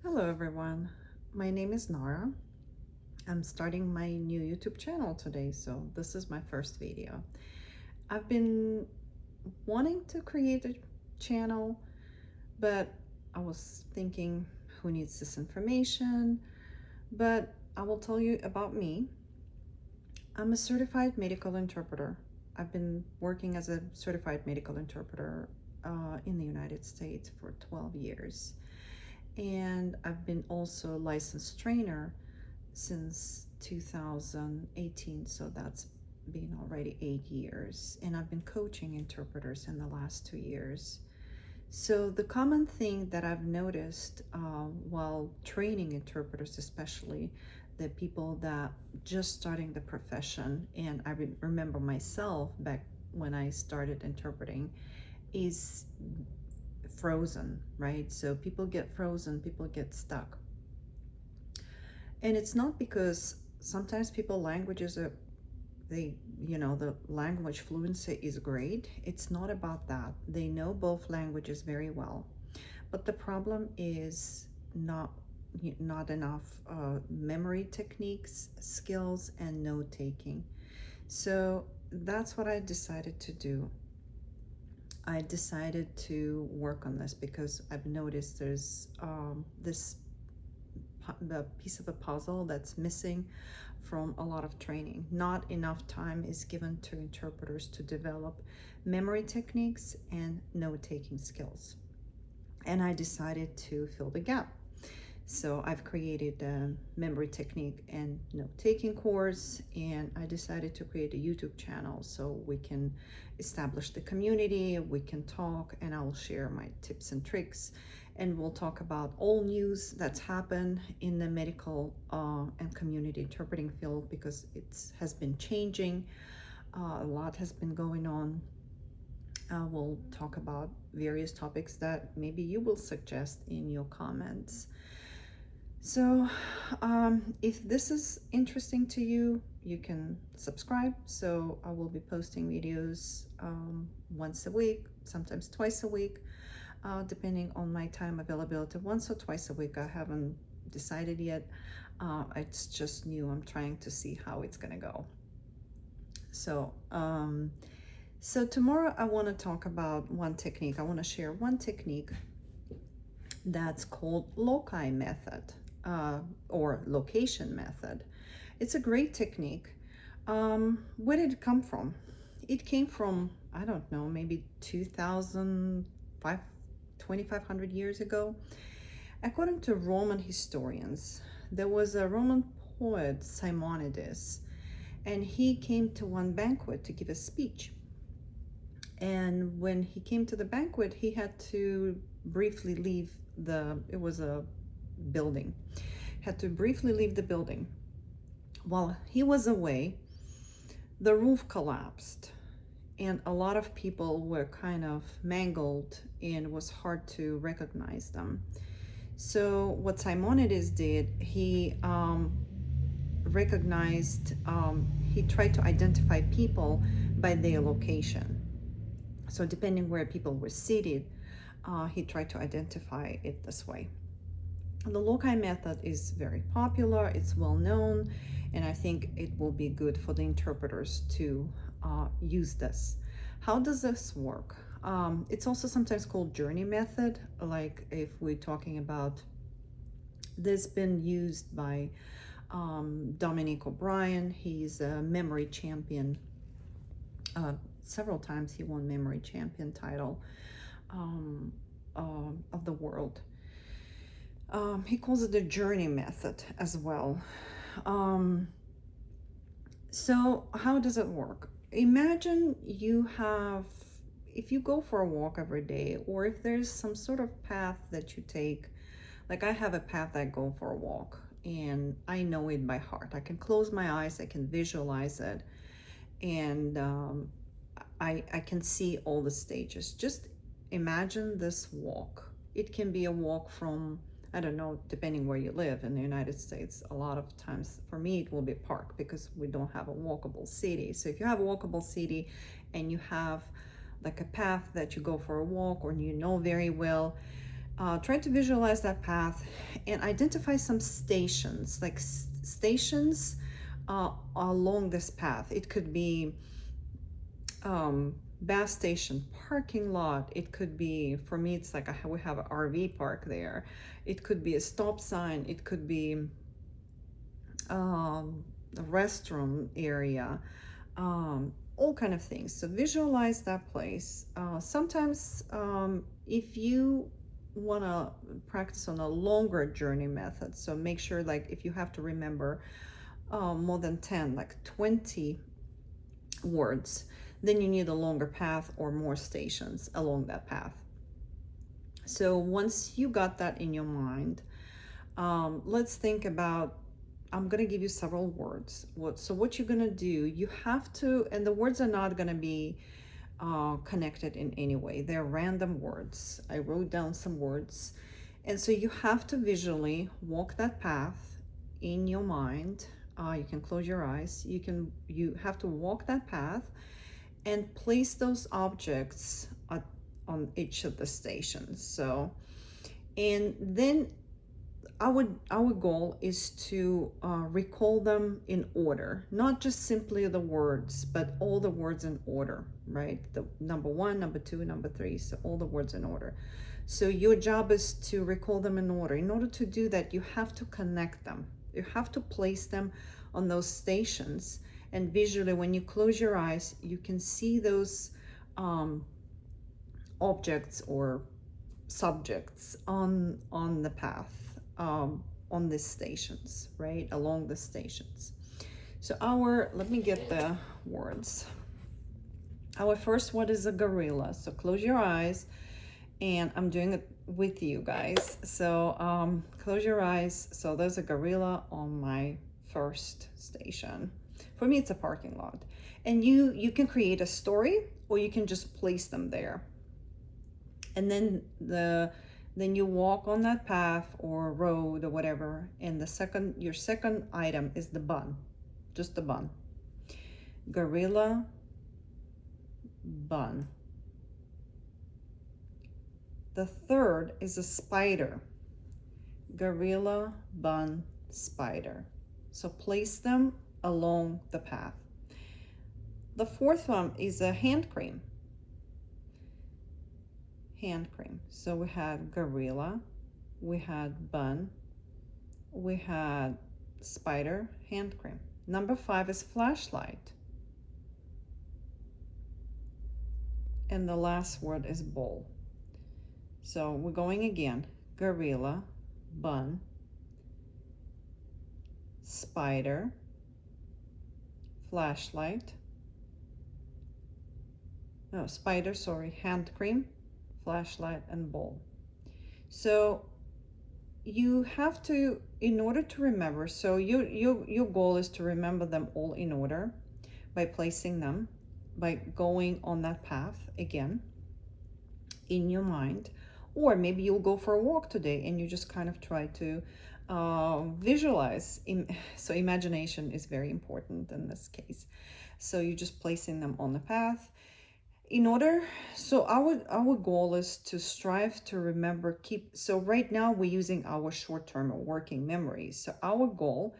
Hello everyone, my name is Nara. I'm starting my new YouTube channel today, so this is my first video. I've been wanting to create a channel, but I was thinking, who needs this information? But I will tell you about me. I'm a certified medical interpreter. I've been working as a certified medical interpreter in the United States for 12 years. And I've been also a licensed trainer since 2018, so that's been already 8 years. And I've been coaching interpreters in the last 2 years. So the common thing that I've noticed while training interpreters, especially the people that just starting the profession, and I remember myself back when I started interpreting, is frozen, right? So people get frozen, people get stuck. And it's not because sometimes people languages are, the language fluency is great. It's not about that. They know both languages very well. But the problem is not enough memory techniques, skills, and note taking. So that's what I decided to do. I decided to work on this because I've noticed there's the piece of a puzzle that's missing from a lot of training. Not enough time is given to interpreters to develop memory techniques and note-taking skills. And I decided to fill the gap. So I've created a memory technique and note-taking course, and I decided to create a YouTube channel so we can establish the community, we can talk, and I'll share my tips and tricks, and we'll talk about all news that's happened in the medical and community interpreting field, because it has been changing. A lot has been going on. We'll talk about various topics that maybe you will suggest in your comments. So if this is interesting to you, you can subscribe. So I will be posting videos once a week, sometimes twice a week, depending on my time availability. Once or twice a week, I haven't decided yet. It's just new. I'm trying to see how it's gonna go. So so tomorrow I want to talk about one technique. I want to share one technique that's called loci method. Or location method. It's a great technique. Where did it come from? It came from, I don't know, maybe 2,500 years ago. According to Roman historians, there was a Roman poet, Simonides, and he came to one banquet to give a speech. And when he came to the banquet, he had to briefly leave it was a building, had to briefly leave the building. While he was away, the roof collapsed and a lot of people were kind of mangled and it was hard to recognize them. So what Simonides did, he recognized, he tried to identify people by their location. So depending where people were seated, he tried to identify it this way. The loci method is very popular, it's well known, and I think it will be good for the interpreters to use this. How does this work? It's also sometimes called journey method, like if we're talking about this, been used by Dominic O'Brien. He's a memory champion. Several times he won memory champion title of the world. He calls it the journey method as well. So how does it work? Imagine if you go for a walk every day, or if there's some sort of path that you take, like I have a path I go for a walk and I know it by heart. I can close my eyes, I can visualize it, and I can see all the stages. Just imagine this walk. It can be a walk from, I don't know, depending where you live in the United States. A lot of times for me it will be a park because we don't have a walkable city. So if you have a walkable city and you have like a path that you go for a walk or you know very well, Try to visualize that path and identify some stations, like stations along this path. It could be bus station, parking lot. It could be, for me, it's like we have an RV park there. It could be a stop sign. It could be a restroom area, all kind of things. So visualize that place. Sometimes if you want to practice on a longer journey method, so make sure, like, if you have to remember more than 10, like 20 words, then you need a longer path or more stations along that path. So once you got that in your mind, let's think about, I'm going to give you several words. So what you're going to do, you have to, and the words are not going to be connected in any way. They're random words. I wrote down some words. And so you have to visually walk that path in your mind. You can close your eyes. You have to walk that path and place those objects on each of the stations. So, and then our goal is to recall them in order, not just simply the words, but all the words in order, right? The number 1, number 2, number 3, so all the words in order. So your job is to recall them in order. In order to do that, you have to connect them. You have to place them on those stations. And visually, when you close your eyes, you can see those objects or subjects on the path, on the stations, right? Along the stations. So let me get the words. Our first word is a gorilla. So close your eyes, and I'm doing it with you guys. So close your eyes. So there's a gorilla on my first station. For me, it's a parking lot. And you can create a story, or you can just place them there. And then you walk on that path or road or whatever, and your second item is the bun, just the bun. Gorilla, bun. The third is a spider. Gorilla, bun, spider. So place them along the path. The fourth one is a hand cream. Hand cream. So we had gorilla, we had bun, we had spider, hand cream. Number 5 is flashlight. And the last word is bowl. So we're going again. Gorilla, bun, spider, flashlight. No, spider, sorry, hand cream, flashlight, and bowl. So you have to, in order to remember, so your goal is to remember them all in order by placing them, by going on that path again in your mind. Or maybe you'll go for a walk today and you just kind of try to visualize. So imagination is very important in this case. So you're just placing them on the path. In order, so our goal is to strive to remember, so right now we're using our short-term working memory. So our goal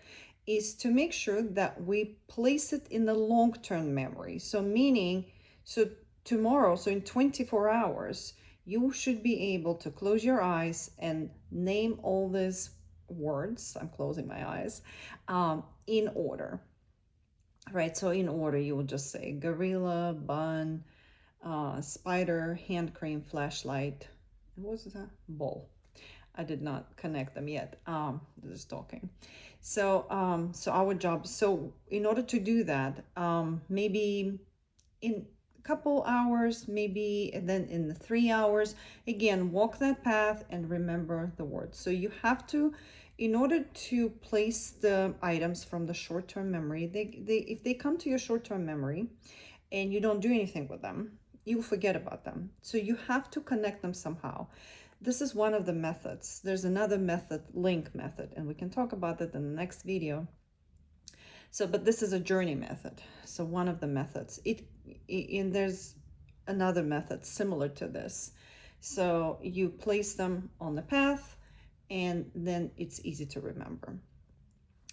is to make sure that we place it in the long-term memory. So meaning, so tomorrow, so in 24 hours, you should be able to close your eyes and name all these words. I'm closing my eyes, in order, right? So in order, you will just say gorilla, bun, spider, hand cream, flashlight, and what was that? Bowl. I did not connect them yet. Just talking. So our job. So in order to do that, maybe in a couple hours, maybe, and then in the 3 hours, again, walk that path and remember the words. So you have to, in order to place the items from the short-term memory, if they come to your short-term memory and you don't do anything with them, you forget about them. So you have to connect them somehow. This is one of the methods. There's another method, link method, and we can talk about that in the next video. So, but this is a journey method. So one of the methods, and there's another method similar to this. So you place them on the path, and then it's easy to remember.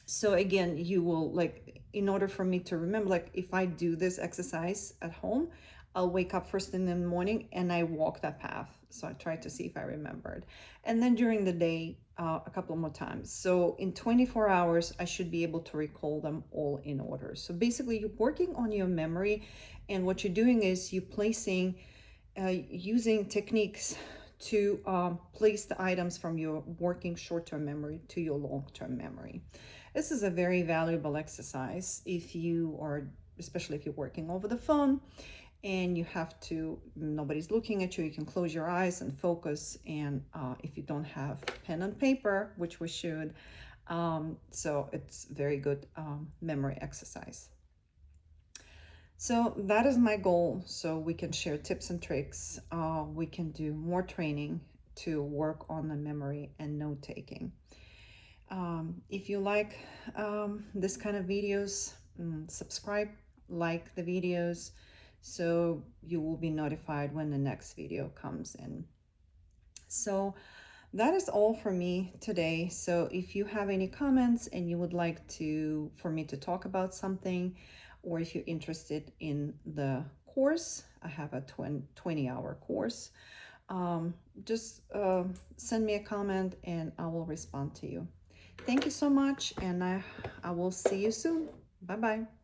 So again, you will, like, in order for me to remember, like if I do this exercise at home, I'll wake up first in the morning and I walk that path. So I try to see if I remembered. And then during the day, a couple more times. So in 24 hours, I should be able to recall them all in order. So basically, you're working on your memory. And what you're doing is you're placing, using techniques to place the items from your working short-term memory to your long-term memory. This is a very valuable exercise if you are, especially if you're working over the phone and you have to, nobody's looking at you, you can close your eyes and focus. And if you don't have pen and paper, which we should, so it's very good memory exercise. So that is my goal. So we can share tips and tricks. We can do more training to work on the memory and note taking. If you like this kind of videos, subscribe, like the videos, so you will be notified when the next video comes in. So that is all for me today. So if you have any comments and you would like for me to talk about something, or if you're interested in the course, I have a 20-hour course, just send me a comment and I will respond to you. Thank you so much, and I will see you soon. Bye-bye.